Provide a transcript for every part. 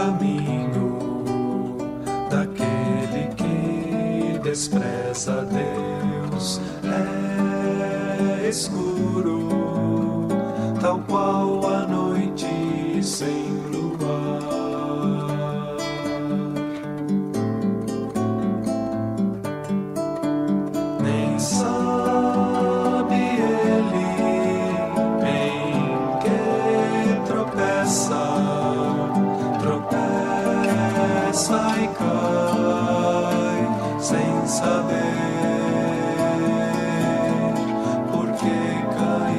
caminho daquele que despreza Deus é escuro, tal qual a noite sem luar. Nem sabe ele em que tropeça e cai sem saber por que caiu.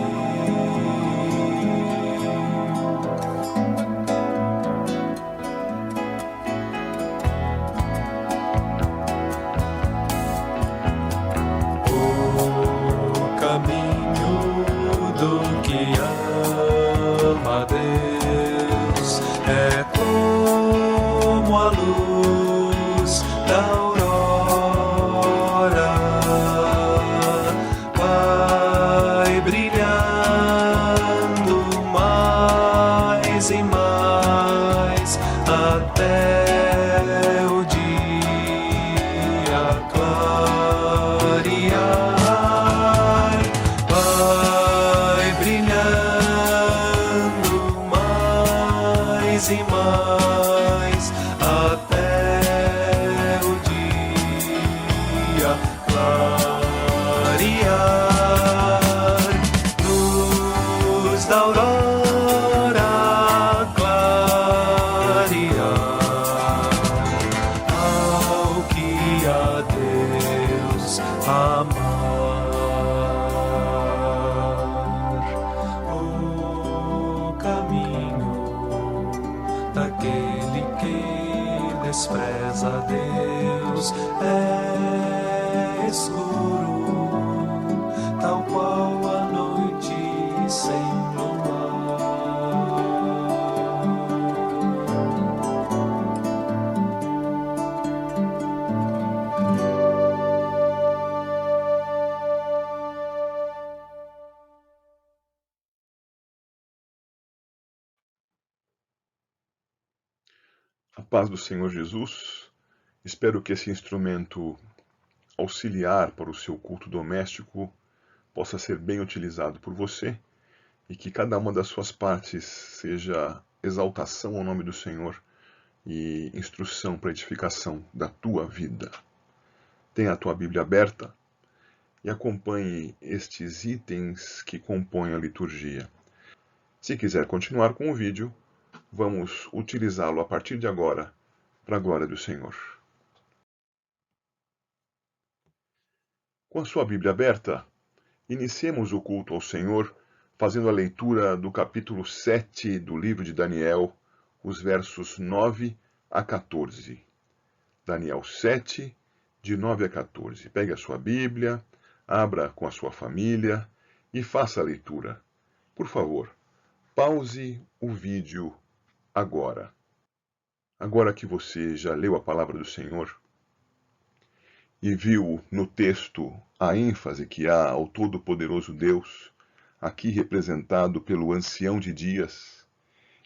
O caminho do que ama a Deus é como a luz da aurora, vai brilhando mais e mais até o dia clarear, vai brilhando mais e mais até o dia clarear. Luz da aurora clarear, ao que a Deus amar. O caminho daquele que despreza Deus é escuro, tal qual a noite sem luar. A paz do Senhor Jesus. Espero que esse instrumento auxiliar para o seu culto doméstico possa ser bem utilizado por você e que cada uma das suas partes seja exaltação ao nome do Senhor e instrução para edificação da tua vida. Tenha a tua Bíblia aberta e acompanhe estes itens que compõem a liturgia. Se quiser continuar com o vídeo, vamos utilizá-lo a partir de agora para a glória do Senhor. Com a sua Bíblia aberta, iniciemos o culto ao Senhor fazendo a leitura do capítulo 7 do livro de Daniel, os versos 9 a 14. Daniel 7, de 9 a 14. Pegue a sua Bíblia, abra com a sua família e faça a leitura. Por favor, pause o vídeo agora. Agora que você já leu a palavra do Senhor e viu no texto a ênfase que há ao Todo-Poderoso Deus, aqui representado pelo Ancião de Dias,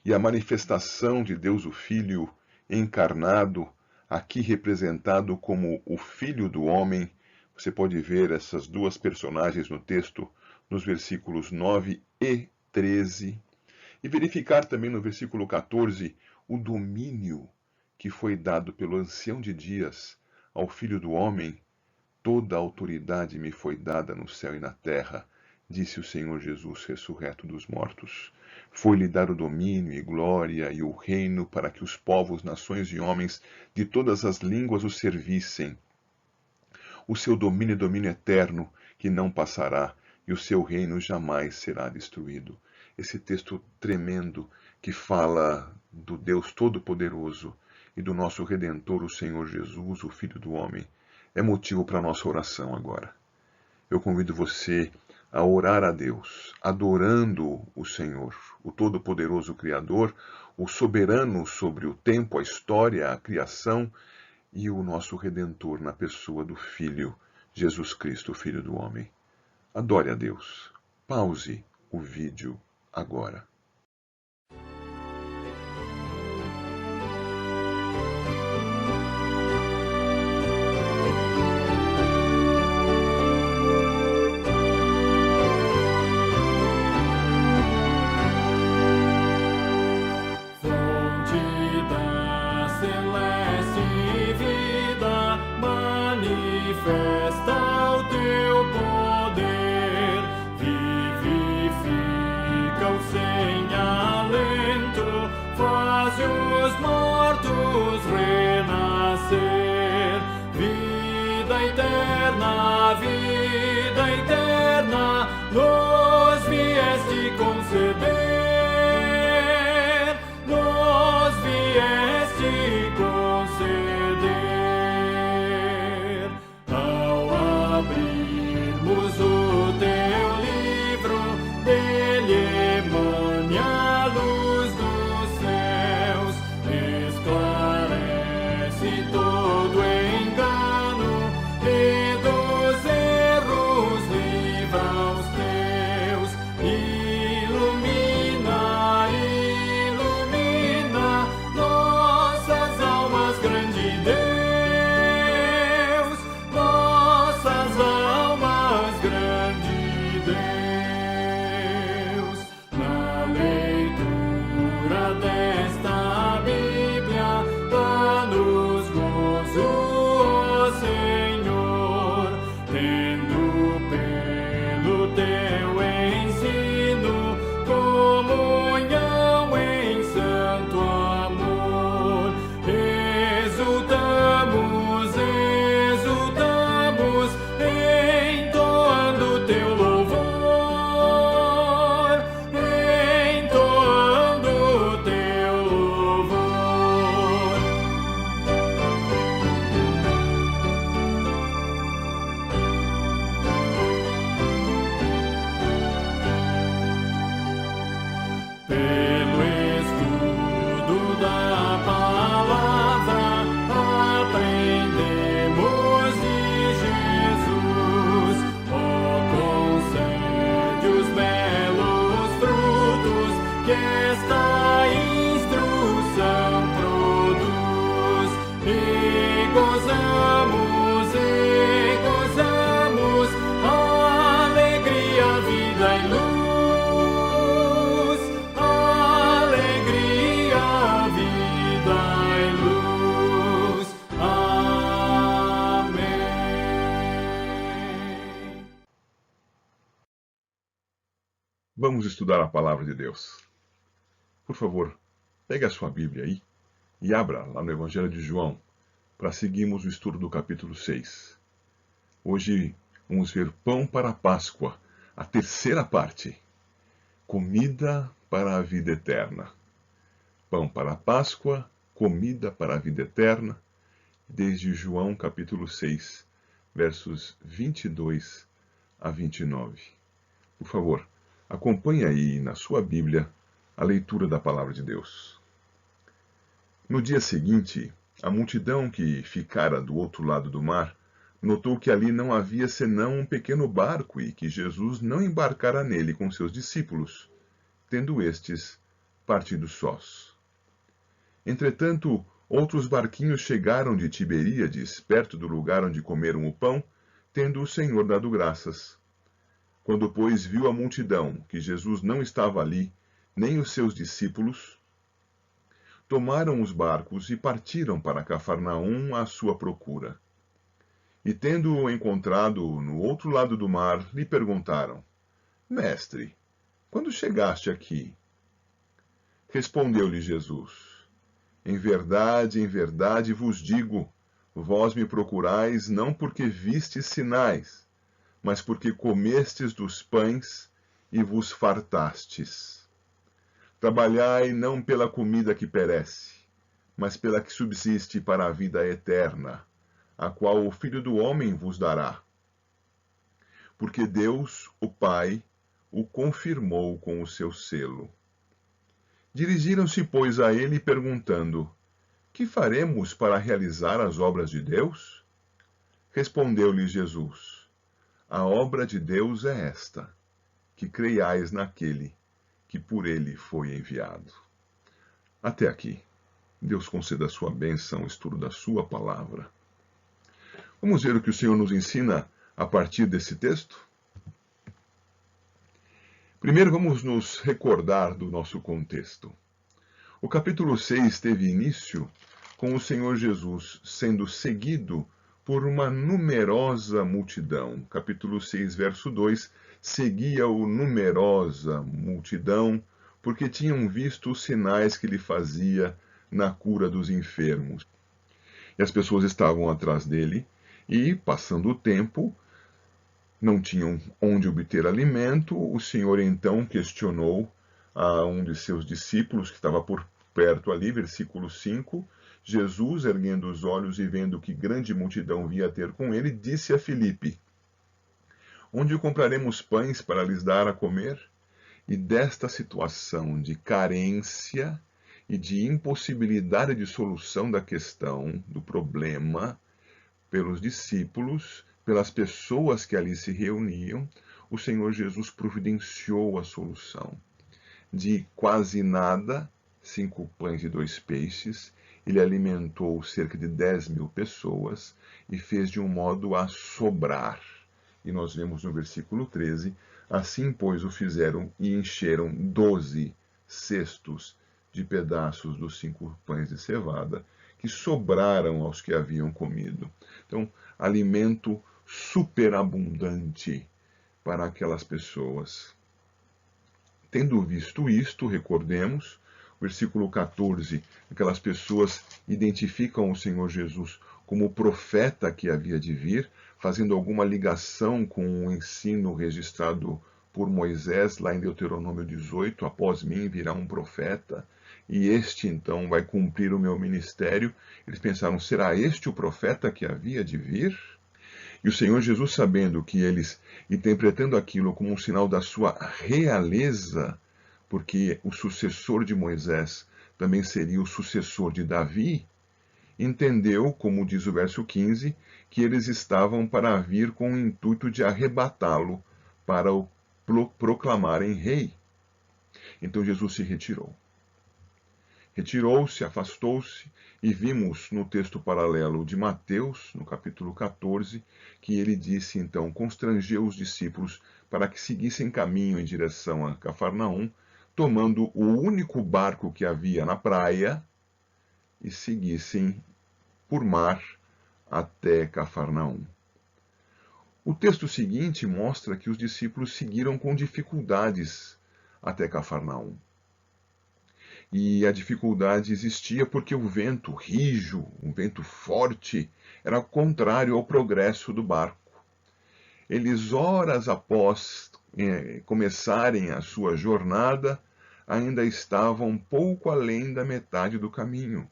e a manifestação de Deus o Filho encarnado, aqui representado como o Filho do Homem, você pode ver essas duas personagens no texto, nos versículos 9 e 13, e verificar também no versículo 14 o domínio que foi dado pelo Ancião de Dias ao Filho do Homem. Toda a autoridade me foi dada no céu e na terra, disse o Senhor Jesus, ressurreto dos mortos. Foi-lhe dar o domínio e glória e o reino para que os povos, nações e homens de todas as línguas o servissem. O seu domínio é domínio eterno, que não passará, e o seu reino jamais será destruído. Esse texto tremendo que fala do Deus Todo-Poderoso e do nosso Redentor, o Senhor Jesus, o Filho do Homem, é motivo para a nossa oração agora. Eu convido você a orar a Deus, adorando o Senhor, o Todo-Poderoso Criador, o soberano sobre o tempo, a história, a criação e o nosso Redentor na pessoa do Filho, Jesus Cristo, Filho do Homem. Adore a Deus. Pause o vídeo agora. nos vieste conceder, nos vieste conceder. Ao abrirmos o teu livro, dele emane a luz dos céus, esclarece todo engano e dos erros livra os teus. Ilumina, ilumina nossas almas, grande Deus, nossas almas, grande Deus. Na leitura desta Bíblia, dá-nos gozo, ó Senhor, tendo pelo teu ensino comunhão em santo amor. Exultamos, exultamos, entoando teu louvor, entoando teu louvor. Pelo estudo da palavra, aprendemos de Jesus. Ó, concede os belos frutos que esta instrução produz. E gozamos, alegria, vida e luz. Alegria, vida e luz. Amém. Vamos estudar a palavra de Deus. Por favor, pegue a sua Bíblia aí e abra lá no Evangelho de João para seguirmos o estudo do capítulo 6. Hoje vamos ver Pão para a Páscoa, a terceira parte. Comida para a vida eterna. Pão para a Páscoa, comida para a vida eterna, desde João capítulo 6, versos 22 a 29. Por favor, acompanhe aí na sua Bíblia a leitura da palavra de Deus. No dia seguinte, a multidão que ficara do outro lado do mar notou que ali não havia senão um pequeno barco e que Jesus não embarcara nele com seus discípulos, tendo estes partido sós. Entretanto, outros barquinhos chegaram de Tiberíades, perto do lugar onde comeram o pão, tendo o Senhor dado graças. Quando, pois, viu a multidão que Jesus não estava ali, nem os seus discípulos, tomaram os barcos e partiram para Cafarnaum à sua procura. E tendo-o encontrado no outro lado do mar, lhe perguntaram: Mestre, quando chegaste aqui? Respondeu-lhe Jesus: em verdade vos digo, vós me procurais não porque vistes sinais, mas porque comestes dos pães e vos fartastes. Trabalhai não pela comida que perece, mas pela que subsiste para a vida eterna, a qual o Filho do Homem vos dará. Porque Deus, o Pai, o confirmou com o seu selo. Dirigiram-se, pois, a ele, perguntando: que faremos para realizar as obras de Deus? Respondeu-lhe Jesus: a obra de Deus é esta, que creiais naquele que por ele foi enviado. Até aqui. Deus conceda a sua bênção, o estudo da sua palavra. Vamos ver o que o Senhor nos ensina a partir desse texto? Primeiro vamos nos recordar do nosso contexto. O capítulo 6 teve início com o Senhor Jesus sendo seguido por uma numerosa multidão. Capítulo 6, verso 2, seguia-o numerosa multidão, porque tinham visto os sinais que ele fazia na cura dos enfermos. E as pessoas estavam atrás dele, e, passando o tempo, não tinham onde obter alimento, o Senhor então questionou a um de seus discípulos que estava por perto ali, versículo 5. Jesus, erguendo os olhos e vendo que grande multidão vinha ter com ele, disse a Filipe: Onde compraremos pães para lhes dar a comer? E desta situação de carência e de impossibilidade de solução da questão, do problema, pelos discípulos, pelas pessoas que ali se reuniam, o Senhor Jesus providenciou a solução. De quase nada, 5 pães e 2 peixes, ele alimentou cerca de 10.000 pessoas e fez de um modo a sobrar. E nós vemos no versículo 13, assim, pois, o fizeram e encheram 12 cestos de pedaços dos 5 pães de cevada, que sobraram aos que haviam comido. Então, alimento superabundante para aquelas pessoas. Tendo visto isto, recordemos, versículo 14, aquelas pessoas identificam o Senhor Jesus como o profeta que havia de vir, fazendo alguma ligação com o ensino registrado por Moisés, lá em Deuteronômio 18, após mim virá um profeta, e este então vai cumprir o meu ministério. Eles pensaram, será este o profeta que havia de vir? E o Senhor Jesus, sabendo que eles, interpretando aquilo como um sinal da sua realeza, porque o sucessor de Moisés também seria o sucessor de Davi, entendeu, como diz o verso 15, que eles estavam para vir com o intuito de arrebatá-lo para o proclamarem rei. Então Jesus se retirou. Retirou-se, afastou-se, e vimos no texto paralelo de Mateus, no capítulo 14, que ele disse então, constrangeu os discípulos para que seguissem caminho em direção a Cafarnaum, tomando o único barco que havia na praia e seguissem por mar até Cafarnaum. O texto seguinte mostra que os discípulos seguiram com dificuldades até Cafarnaum. E a dificuldade existia porque o vento rijo, um vento forte, era contrário ao progresso do barco. Eles, horas após começarem a sua jornada, ainda estavam pouco além da metade do caminho.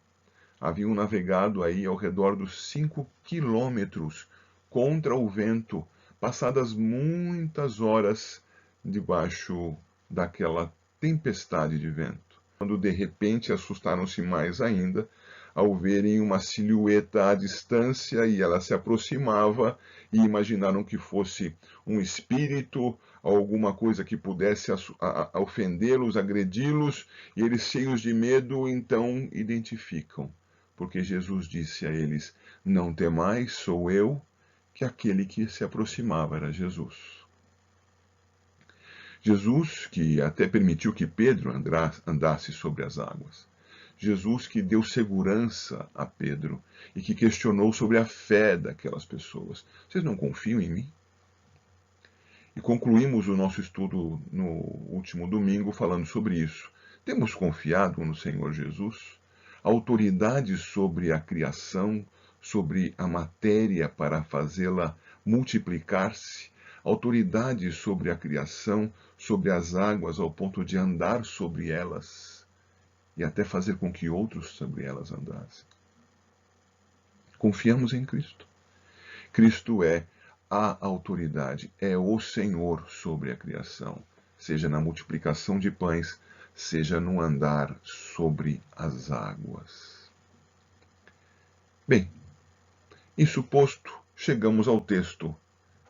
Haviam navegado aí ao redor dos 5 quilômetros contra o vento, passadas muitas horas debaixo daquela tempestade de vento. Quando de repente assustaram-se mais ainda ao verem uma silhueta à distância e ela se aproximava e imaginaram que fosse um espírito, alguma coisa que pudesse ofendê-los, agredi-los, e eles, cheios de medo, então identificam, porque Jesus disse a eles: não temais, sou eu, que aquele que se aproximava era Jesus. Jesus, que até permitiu que Pedro andasse sobre as águas. Jesus, que deu segurança a Pedro e que questionou sobre a fé daquelas pessoas. Vocês não confiam em mim? E concluímos o nosso estudo no último domingo falando sobre isso. Temos confiado no Senhor Jesus? A autoridade sobre a criação, sobre a matéria para fazê-la multiplicar-se, autoridade sobre a criação, sobre as águas, ao ponto de andar sobre elas e até fazer com que outros sobre elas andassem. Confiamos em Cristo. Cristo é a autoridade, é o Senhor sobre a criação, seja na multiplicação de pães, seja no andar sobre as águas. Bem, isso posto, chegamos ao texto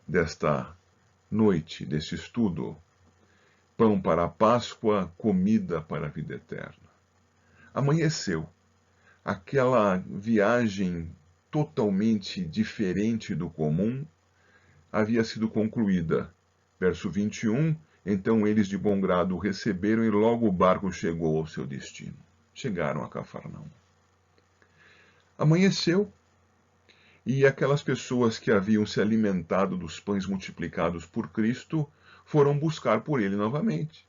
desta noite, deste estudo. Pão para a Páscoa, comida para a vida eterna. Amanheceu. Aquela viagem totalmente diferente do comum havia sido concluída. Verso 21, então eles de bom grado o receberam e logo o barco chegou ao seu destino. Chegaram a Cafarnaum. Amanheceu. E aquelas pessoas que haviam se alimentado dos pães multiplicados por Cristo foram buscar por ele novamente.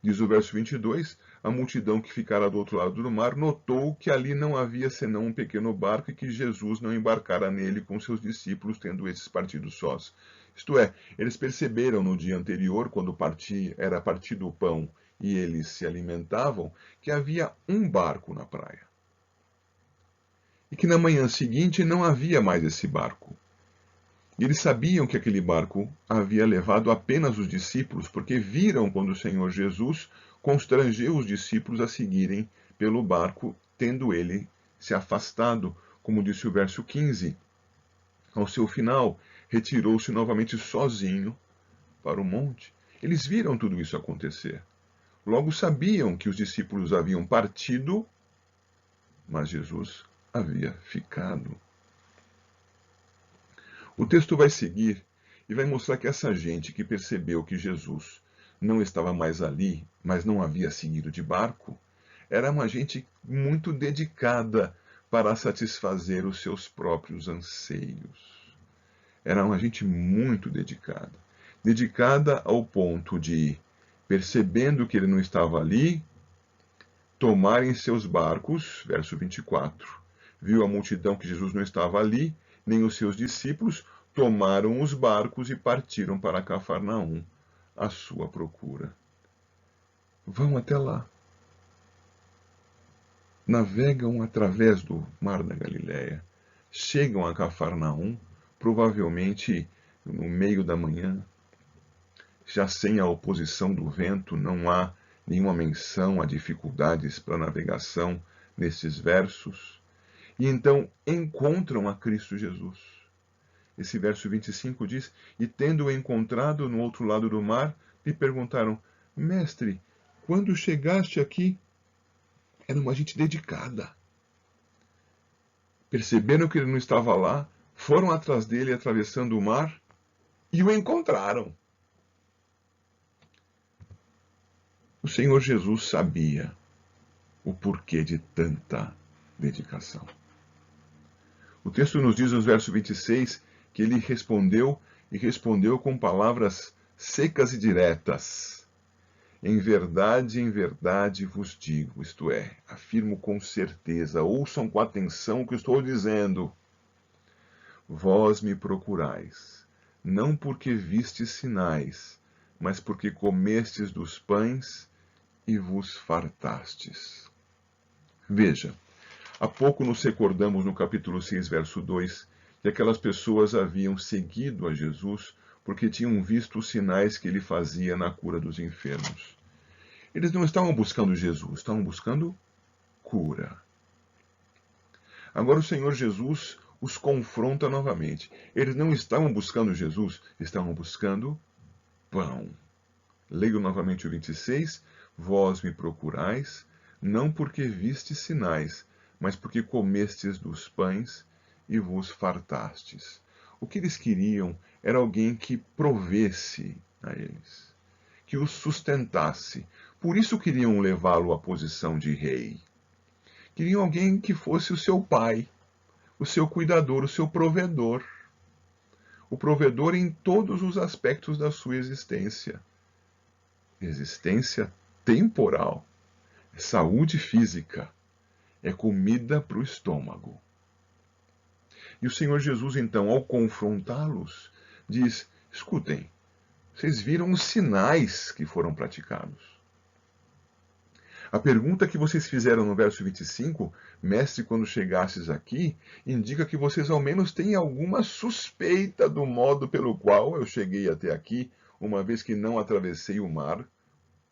Diz o verso 22, a multidão que ficara do outro lado do mar notou que ali não havia senão um pequeno barco e que Jesus não embarcara nele com seus discípulos, tendo esses partido sós. Isto é, eles perceberam no dia anterior, quando era partido o pão e eles se alimentavam, que havia um barco na praia. E que na manhã seguinte não havia mais esse barco. E eles sabiam que aquele barco havia levado apenas os discípulos, porque viram quando o Senhor Jesus constrangeu os discípulos a seguirem pelo barco, tendo ele se afastado, como disse o verso 15. Ao seu final, retirou-se novamente sozinho para o monte. Eles viram tudo isso acontecer. Logo sabiam que os discípulos haviam partido, mas Jesus havia ficado. O texto vai seguir e vai mostrar que essa gente que percebeu que Jesus não estava mais ali, mas não havia seguido de barco, era uma gente muito dedicada para satisfazer os seus próprios anseios. Era uma gente muito dedicada. Dedicada ao ponto de, percebendo que ele não estava ali, tomarem seus barcos, verso 24. Viu a multidão que Jesus não estava ali, nem os seus discípulos, tomaram os barcos e partiram para Cafarnaum à sua procura. Vão até lá. Navegam através do mar da Galileia. Chegam a Cafarnaum, provavelmente no meio da manhã. Já sem a oposição do vento, não há nenhuma menção a dificuldades para navegação nesses versos. E então encontram a Cristo Jesus. Esse verso 25 diz: E tendo-o encontrado no outro lado do mar, lhe perguntaram: Mestre, quando chegaste aqui? Era uma gente dedicada. Perceberam que ele não estava lá, foram atrás dele atravessando o mar e o encontraram. O Senhor Jesus sabia o porquê de tanta dedicação. O texto nos diz, nos versos 26, que ele respondeu, e respondeu com palavras secas e diretas. Em verdade vos digo, isto é, afirmo com certeza, ouçam com atenção o que estou dizendo. Vós me procurais, não porque vistes sinais, mas porque comestes dos pães e vos fartastes. Veja, há pouco nos recordamos no capítulo 6, verso 2, que aquelas pessoas haviam seguido a Jesus porque tinham visto os sinais que ele fazia na cura dos enfermos. Eles não estavam buscando Jesus, estavam buscando cura. Agora o Senhor Jesus os confronta novamente. Eles não estavam buscando Jesus, estavam buscando pão. Leio novamente o 26. Vós me procurais, não porque vistes sinais, mas porque comestes dos pães e vos fartastes. O que eles queriam era alguém que provesse a eles, que os sustentasse. Por isso queriam levá-lo à posição de rei. Queriam alguém que fosse o seu pai, o seu cuidador, o seu provedor. O provedor em todos os aspectos da sua existência. Existência temporal, é saúde física, é comida para o estômago. E o Senhor Jesus, então, ao confrontá-los, diz: escutem, vocês viram os sinais que foram praticados. A pergunta que vocês fizeram no verso 25, mestre, quando chegastes aqui, indica que vocês ao menos têm alguma suspeita do modo pelo qual eu cheguei até aqui, uma vez que não atravessei o mar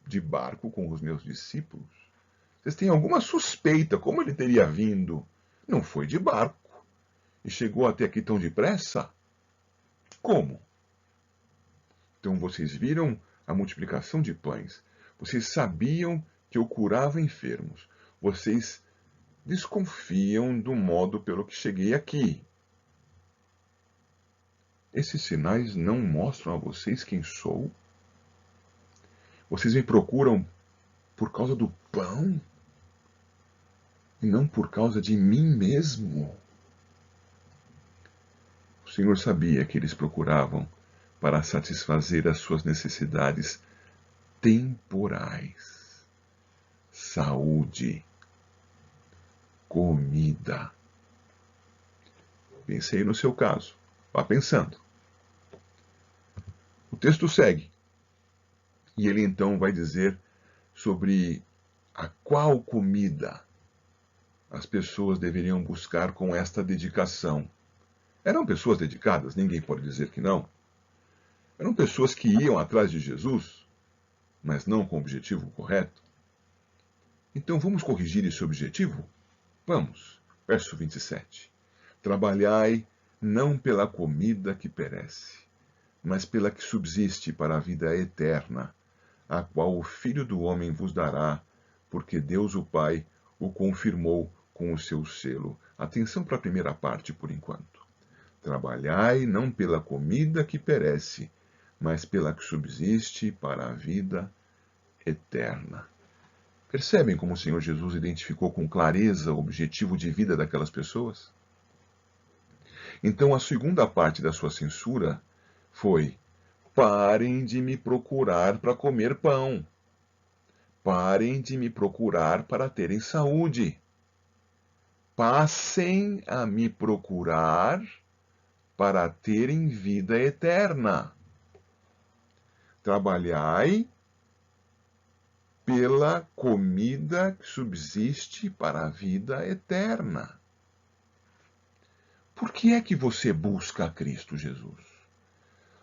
de barco com os meus discípulos. Vocês têm alguma suspeita como ele teria vindo? Não foi de barco. E chegou até aqui tão depressa? Como? Então vocês viram a multiplicação de pães. Vocês sabiam que eu curava enfermos. Vocês desconfiam do modo pelo que cheguei aqui. Esses sinais não mostram a vocês quem sou? Vocês me procuram por causa do pão e não por causa de mim mesmo. O Senhor sabia que eles procuravam para satisfazer as suas necessidades temporais, saúde, comida. Pensei no seu caso. Vá pensando. O texto segue. E ele então vai dizer sobre a qual comida as pessoas deveriam buscar com esta dedicação. Eram pessoas dedicadas, ninguém pode dizer que não. Eram pessoas que iam atrás de Jesus, mas não com o objetivo correto. Então vamos corrigir esse objetivo? Vamos. Verso 27. Trabalhai não pela comida que perece, mas pela que subsiste para a vida eterna, a qual o Filho do Homem vos dará, porque Deus o Pai o confirmou com o seu selo. Atenção para a primeira parte por enquanto. Trabalhai não pela comida que perece, mas pela que subsiste para a vida eterna. Percebem como o Senhor Jesus identificou com clareza o objetivo de vida daquelas pessoas? Então a segunda parte da sua censura foi: parem de me procurar para comer pão. Parem de me procurar para terem saúde. Passem a me procurar para terem vida eterna. Trabalhai pela comida que subsiste para a vida eterna. Por que é que você busca a Cristo Jesus?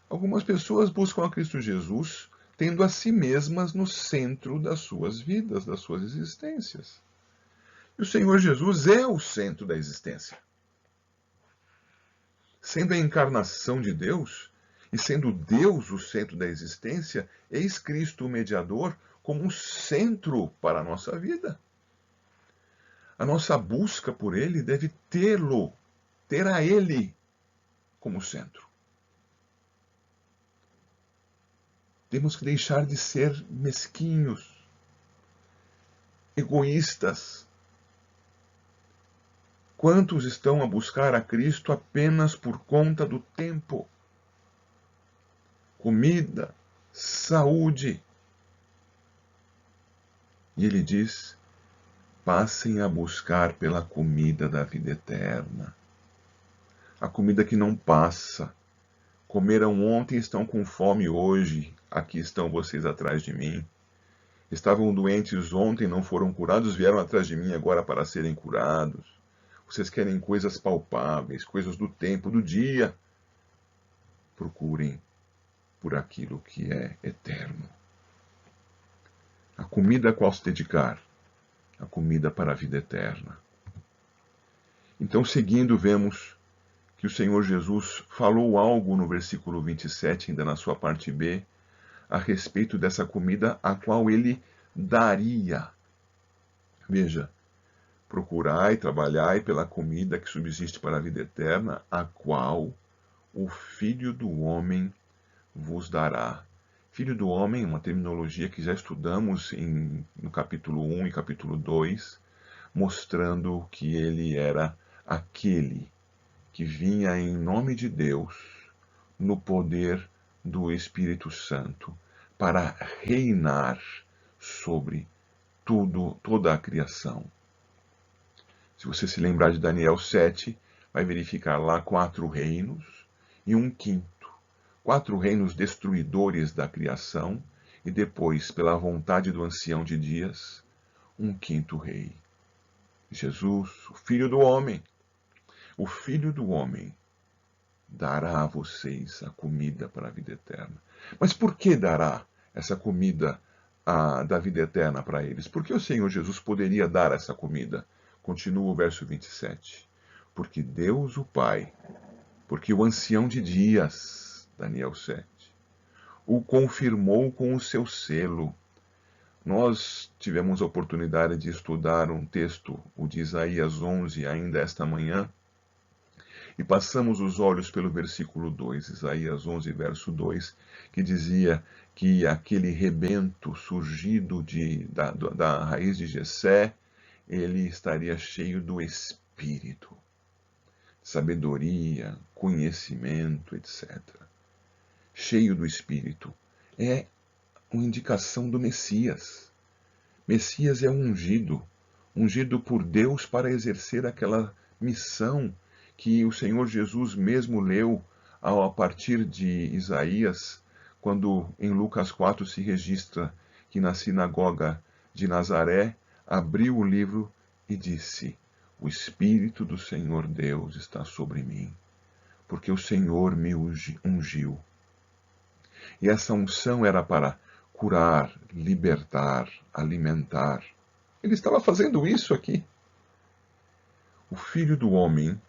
Algumas pessoas buscam a Cristo Jesus tendo a si mesmas no centro das suas vidas, das suas existências. E o Senhor Jesus é o centro da existência. Sendo a encarnação de Deus, e sendo Deus o centro da existência, eis Cristo o mediador como um centro para a nossa vida. A nossa busca por Ele deve ter a Ele como centro. Temos que deixar de ser mesquinhos, egoístas. Quantos estão a buscar a Cristo apenas por conta do tempo? Comida, saúde. E ele diz: passem a buscar pela comida da vida eterna. A comida que não passa. Comeram ontem e estão com fome hoje. Aqui estão vocês atrás de mim. Estavam doentes ontem, não foram curados, vieram atrás de mim agora para serem curados. Vocês querem coisas palpáveis, coisas do tempo, do dia. Procurem por aquilo que é eterno. A comida a qual se dedicar, a comida para a vida eterna. Então, seguindo, vemos que o Senhor Jesus falou algo no versículo 27, ainda na sua parte B, a respeito dessa comida a qual ele daria. Veja, procurai, trabalhai pela comida que subsiste para a vida eterna, a qual o Filho do Homem vos dará. Filho do Homem, uma terminologia que já estudamos no capítulo 1 e capítulo 2, mostrando que ele era aquele que vinha em nome de Deus, no poder do Espírito Santo, para reinar sobre toda a criação. Se você se lembrar de Daniel 7, vai verificar lá 4 reinos e um quinto. 4 reinos destruidores da criação e depois, pela vontade do ancião de dias, um quinto rei. Jesus, o Filho do Homem. O Filho do Homem dará a vocês a comida para a vida eterna. Mas por que dará essa comida da vida eterna para eles? Por que o Senhor Jesus poderia dar essa comida? Continua o verso 27. Porque Deus o Pai, porque o ancião de dias, Daniel 7, o confirmou com o seu selo. Nós tivemos a oportunidade de estudar um texto, o de Isaías 11, ainda esta manhã, e passamos os olhos pelo versículo 2, Isaías 11, verso 2, que dizia que aquele rebento surgido da raiz de Jessé, ele estaria cheio do Espírito, sabedoria, conhecimento, etc. Cheio do Espírito. É uma indicação do Messias. Messias é ungido, ungido por Deus para exercer aquela missão que o Senhor Jesus mesmo leu a partir de Isaías, quando em Lucas 4 se registra que na sinagoga de Nazaré abriu o livro e disse: "O Espírito do Senhor Deus está sobre mim, porque o Senhor me ungiu." E essa unção era para curar, libertar, alimentar. Ele estava fazendo isso aqui. O Filho do Homem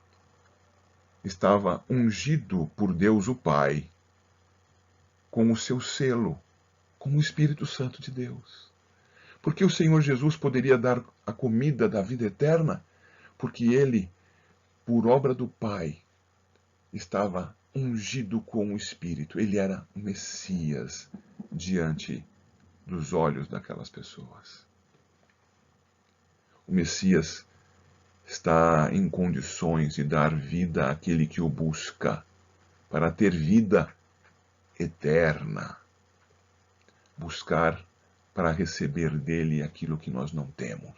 estava ungido por Deus o Pai com o seu selo, com o Espírito Santo de Deus. Porque o Senhor Jesus poderia dar a comida da vida eterna, porque ele, por obra do Pai, estava ungido com o Espírito. Ele era o Messias diante dos olhos daquelas pessoas. O Messias está em condições de dar vida àquele que o busca, para ter vida eterna. Buscar para receber dele aquilo que nós não temos.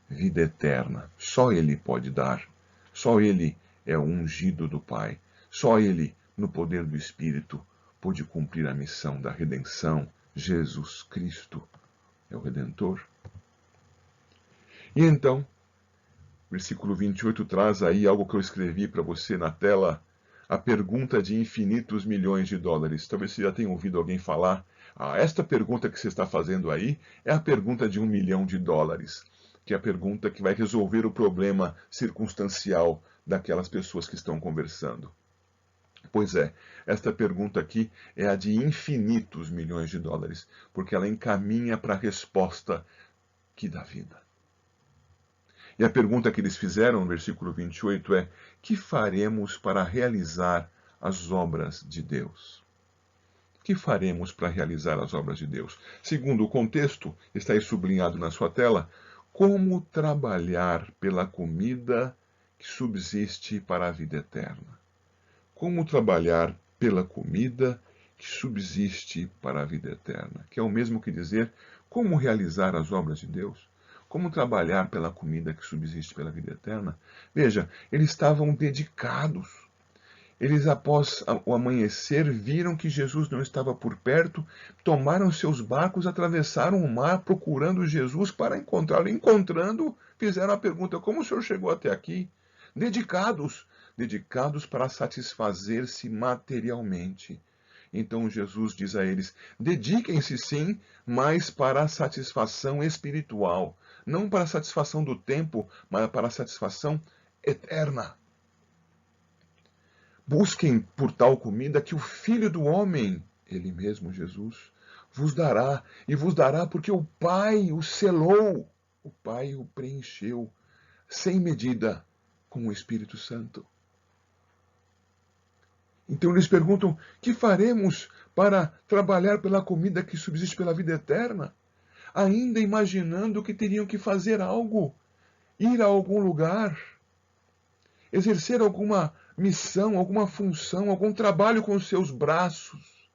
Vida eterna. Só ele pode dar. Só ele é o ungido do Pai. Só ele, no poder do Espírito, pôde cumprir a missão da redenção. Jesus Cristo é o Redentor. E então, versículo 28 traz aí algo que eu escrevi para você na tela, a pergunta de infinitos milhões de dólares. Talvez você já tenha ouvido alguém falar, esta pergunta que você está fazendo aí é a pergunta de $1 milhão, que é a pergunta que vai resolver o problema circunstancial daquelas pessoas que estão conversando. Pois é, esta pergunta aqui é a de infinitos milhões de dólares, porque ela encaminha para a resposta que dá vida. E a pergunta que eles fizeram no versículo 28 é: que faremos para realizar as obras de Deus? O que faremos para realizar as obras de Deus? Segundo o contexto, está aí sublinhado na sua tela, como trabalhar pela comida que subsiste para a vida eterna. Como trabalhar pela comida que subsiste para a vida eterna, que é o mesmo que dizer como realizar as obras de Deus. Como trabalhar pela comida que subsiste pela vida eterna? Veja, eles estavam dedicados. Eles, após o amanhecer, viram que Jesus não estava por perto, tomaram seus barcos, atravessaram o mar procurando Jesus para encontrá-lo. Encontrando, fizeram a pergunta: como o senhor chegou até aqui? Dedicados, dedicados para satisfazer-se materialmente. Então Jesus diz a eles: dediquem-se sim, mas para a satisfação espiritual. Não para a satisfação do tempo, mas para a satisfação eterna. Busquem por tal comida que o Filho do Homem, ele mesmo, Jesus, vos dará. E vos dará porque o Pai o selou, o Pai o preencheu, sem medida, com o Espírito Santo. Então eles perguntam: que faremos para trabalhar pela comida que subsiste pela vida eterna? Ainda imaginando que teriam que fazer algo, ir a algum lugar, exercer alguma missão, alguma função, algum trabalho com os seus braços.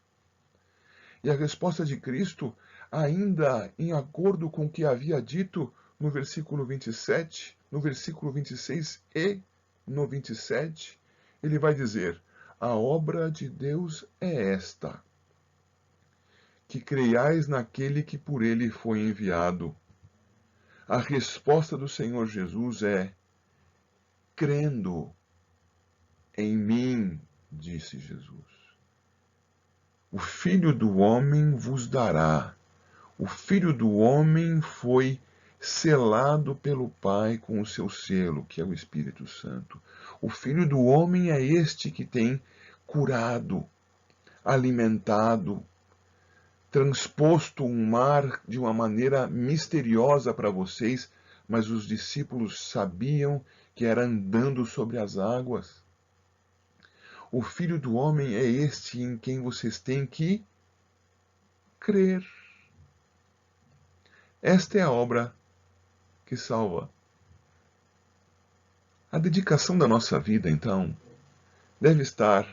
E a resposta de Cristo, ainda em acordo com o que havia dito no versículo 27, no versículo 26 e no 27, ele vai dizer: a obra de Deus é esta, que creiais naquele que por ele foi enviado. A resposta do Senhor Jesus é: crendo em mim, disse Jesus. O Filho do Homem vos dará. O Filho do Homem foi selado pelo Pai com o seu selo, que é o Espírito Santo. O Filho do Homem é este que tem curado, alimentado, transposto um mar de uma maneira misteriosa para vocês, mas os discípulos sabiam que era andando sobre as águas. O Filho do Homem é este em quem vocês têm que crer. Esta é a obra que salva. A dedicação da nossa vida, então, deve estar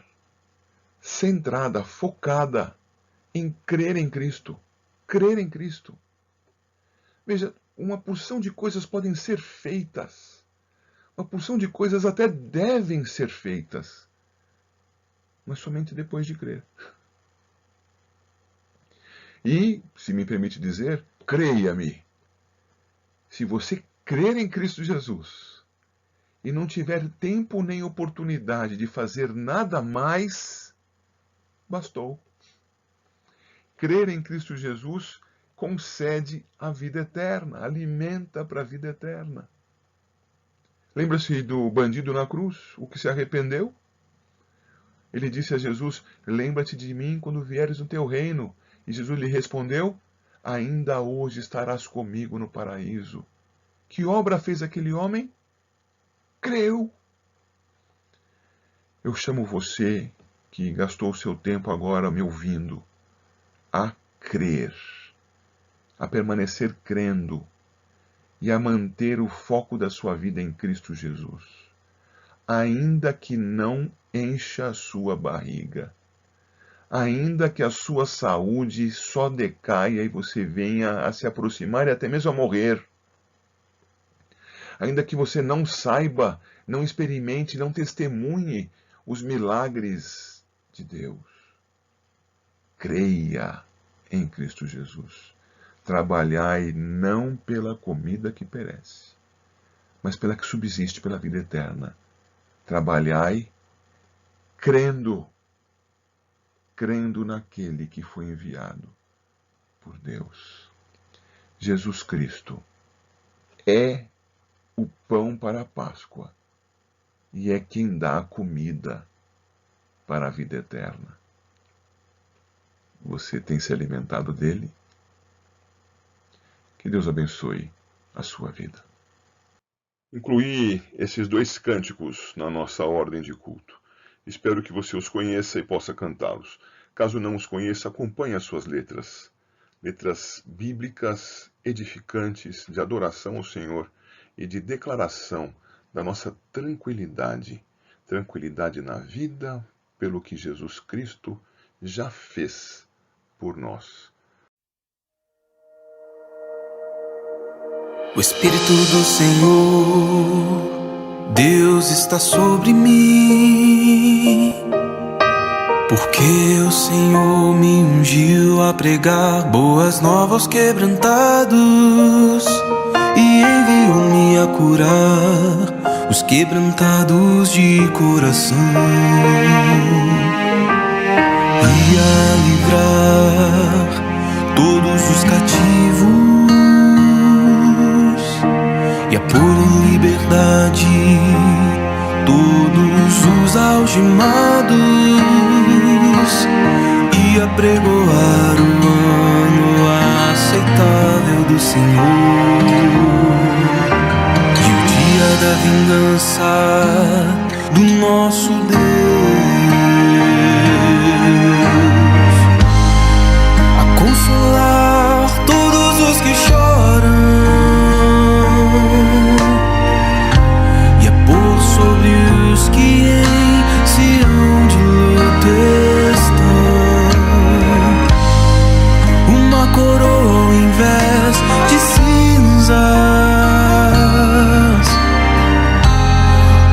centrada, focada em crer em Cristo. Crer em Cristo. Veja, uma porção de coisas podem ser feitas. Uma porção de coisas até devem ser feitas. Mas somente depois de crer. E, se me permite dizer, creia-me. Se você crer em Cristo Jesus e não tiver tempo nem oportunidade de fazer nada mais, bastou. Crer em Cristo Jesus concede a vida eterna, alimenta para a vida eterna. Lembra-se do bandido na cruz, o que se arrependeu? Ele disse a Jesus: lembra-te de mim quando vieres no teu reino. E Jesus lhe respondeu: ainda hoje estarás comigo no paraíso. Que obra fez aquele homem? Creu. Eu chamo você, que gastou o seu tempo agora me ouvindo, a crer, a permanecer crendo e a manter o foco da sua vida em Cristo Jesus, ainda que não encha a sua barriga, ainda que a sua saúde só decaia e você venha a se aproximar e até mesmo a morrer, ainda que você não saiba, não experimente, não testemunhe os milagres de Deus. Creia em Cristo Jesus. Trabalhai não pela comida que perece, mas pela que subsiste pela vida eterna. Trabalhai crendo naquele que foi enviado por Deus. Jesus Cristo é o pão para a Páscoa e é quem dá a comida para a vida eterna. Você tem se alimentado dele? Que Deus abençoe a sua vida. Incluí esses 2 cânticos na nossa ordem de culto. Espero que você os conheça e possa cantá-los. Caso não os conheça, acompanhe as suas letras. Letras bíblicas, edificantes, de adoração ao Senhor e de declaração da nossa tranquilidade. Tranquilidade na vida, pelo que Jesus Cristo já fez por nós. O Espírito do Senhor, Deus está sobre mim, porque o Senhor me ungiu a pregar boas novas aos quebrantados e enviou-me a curar os quebrantados de coração e a livrar todos os cativos e a pôr em liberdade todos os algemados e a pregoar o ano aceitável do Senhor e o dia da vingança do nosso Deus, a consolar todos os que choram e a pôr sobre os que em Sião de luto estão uma coroa ao invés de cinzas,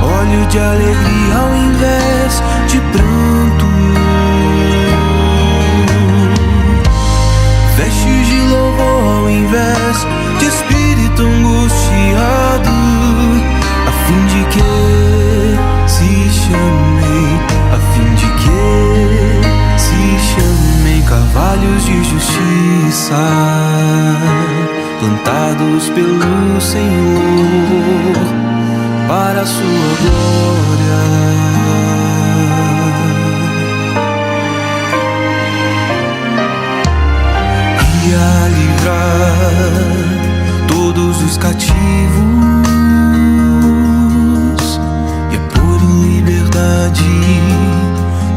óleo de alegria ao invés de pranto, vestes de louvor ao invés de espírito angustiado, a fim de que se chamem carvalhos de justiça, plantados pelo Senhor para a sua glória. E a livrar todos os cativos e a pôr em liberdade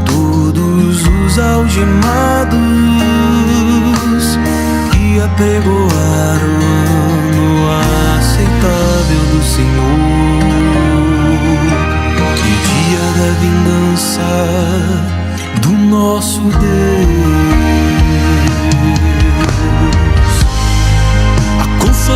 todos os algemados e a pregoar o ano aceitável do Senhor e o dia da vingança do nosso Deus, a consolar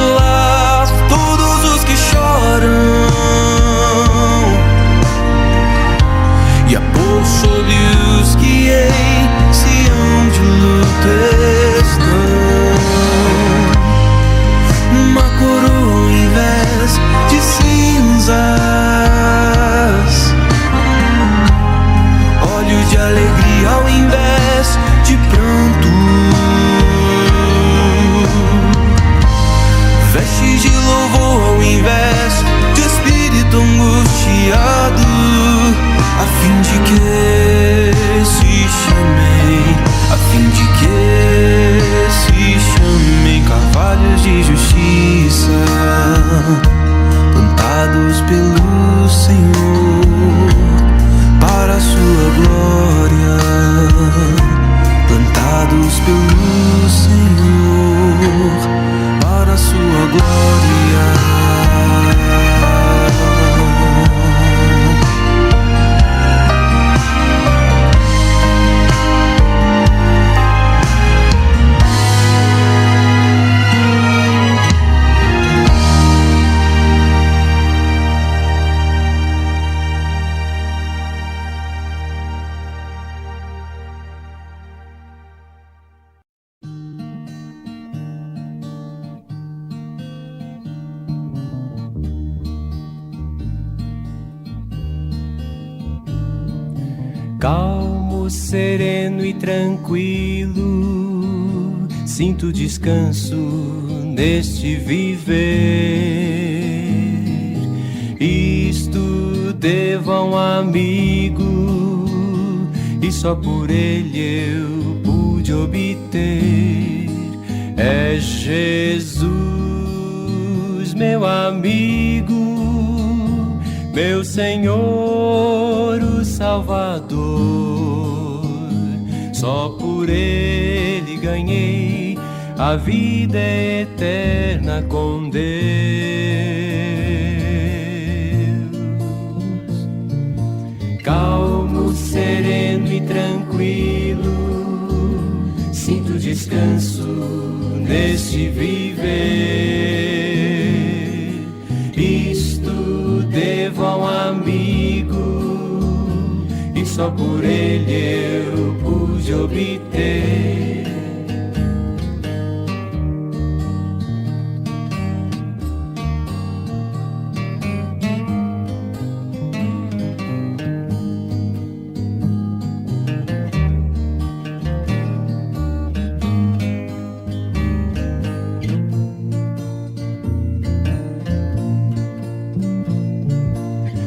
pelo Senhor, para a sua glória, plantados pelo Senhor, para a sua glória. Calmo, sereno e tranquilo, sinto descanso neste viver. Isto devo a um amigo, e só por ele eu pude obter. É Jesus, meu amigo, meu Senhor, o Salvador. Só por ele ganhei a vida eterna com Deus. Calmo, sereno e tranquilo, sinto descanso neste viver. Isto devo a um amigo, e só por ele eu pude obter.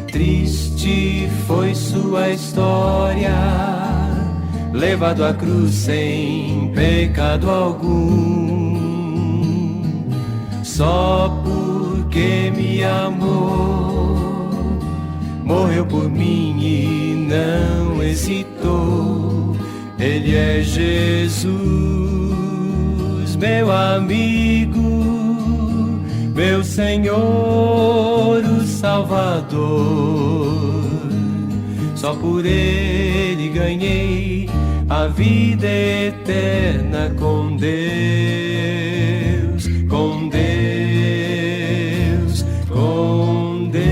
Triste foi sua história, levado à cruz sem pecado algum. Só porque me amou, morreu por mim e não hesitou. Ele é Jesus, meu amigo, meu Senhor, o Salvador. Só por ele ganhei a vida eterna com Deus, com Deus, com Deus.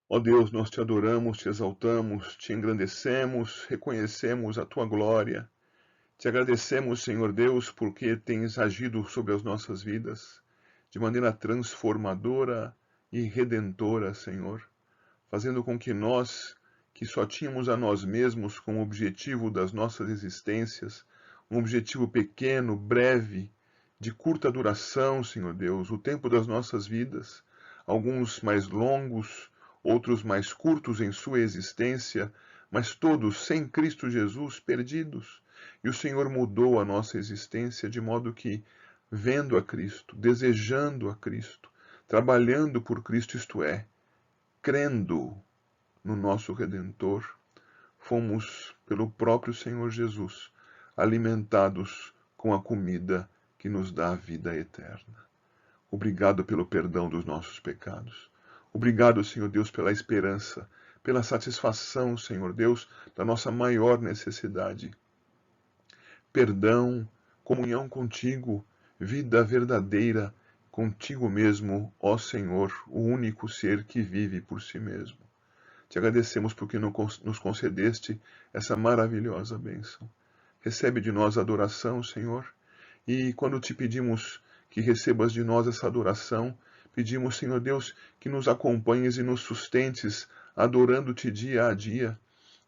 Ó Deus, nós te adoramos, te exaltamos, te engrandecemos, reconhecemos a tua glória. Te agradecemos, Senhor Deus, porque tens agido sobre as nossas vidas de maneira transformadora e redentora, Senhor, fazendo com que nós, que só tínhamos a nós mesmos como objetivo das nossas existências, um objetivo pequeno, breve, de curta duração, Senhor Deus, o tempo das nossas vidas, alguns mais longos, outros mais curtos em sua existência, mas todos sem Cristo Jesus perdidos. E o Senhor mudou a nossa existência de modo que, vendo a Cristo, desejando a Cristo, trabalhando por Cristo, isto é, crendo no nosso Redentor, fomos, pelo próprio Senhor Jesus, alimentados com a comida que nos dá a vida eterna. Obrigado pelo perdão dos nossos pecados. Obrigado, Senhor Deus, pela esperança, pela satisfação, Senhor Deus, da nossa maior necessidade. Perdão, comunhão contigo, vida verdadeira contigo mesmo, ó Senhor, o único ser que vive por si mesmo. Te agradecemos porque nos concedeste essa maravilhosa bênção. Recebe de nós a adoração, Senhor, e quando te pedimos que recebas de nós essa adoração, pedimos, Senhor Deus, que nos acompanhes e nos sustentes, adorando-te dia a dia,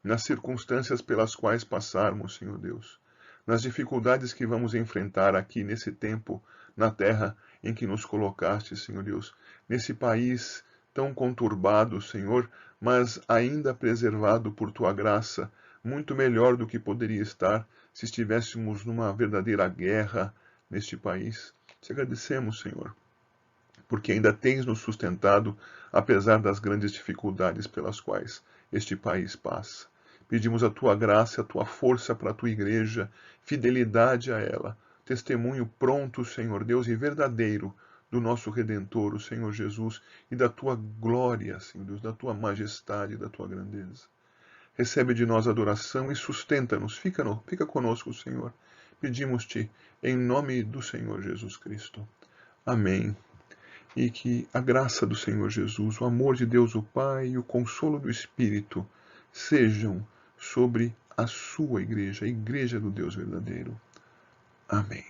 nas circunstâncias pelas quais passarmos, Senhor Deus, nas dificuldades que vamos enfrentar aqui nesse tempo, na terra em que nos colocaste, Senhor Deus, nesse país tão conturbado, Senhor, mas ainda preservado por tua graça, muito melhor do que poderia estar se estivéssemos numa verdadeira guerra neste país. Te agradecemos, Senhor, porque ainda tens nos sustentado, apesar das grandes dificuldades pelas quais este país passa. Pedimos a tua graça, a tua força para a tua igreja, fidelidade a ela, testemunho pronto, Senhor Deus, e verdadeiro do nosso Redentor, o Senhor Jesus, e da tua glória, Senhor Deus, da tua majestade, da tua grandeza. Recebe de nós adoração e sustenta-nos. Fica conosco, Senhor. Pedimos-te em nome do Senhor Jesus Cristo. Amém. E que a graça do Senhor Jesus, o amor de Deus o Pai e o consolo do Espírito sejam sobre a sua igreja, a igreja do Deus verdadeiro. Amém.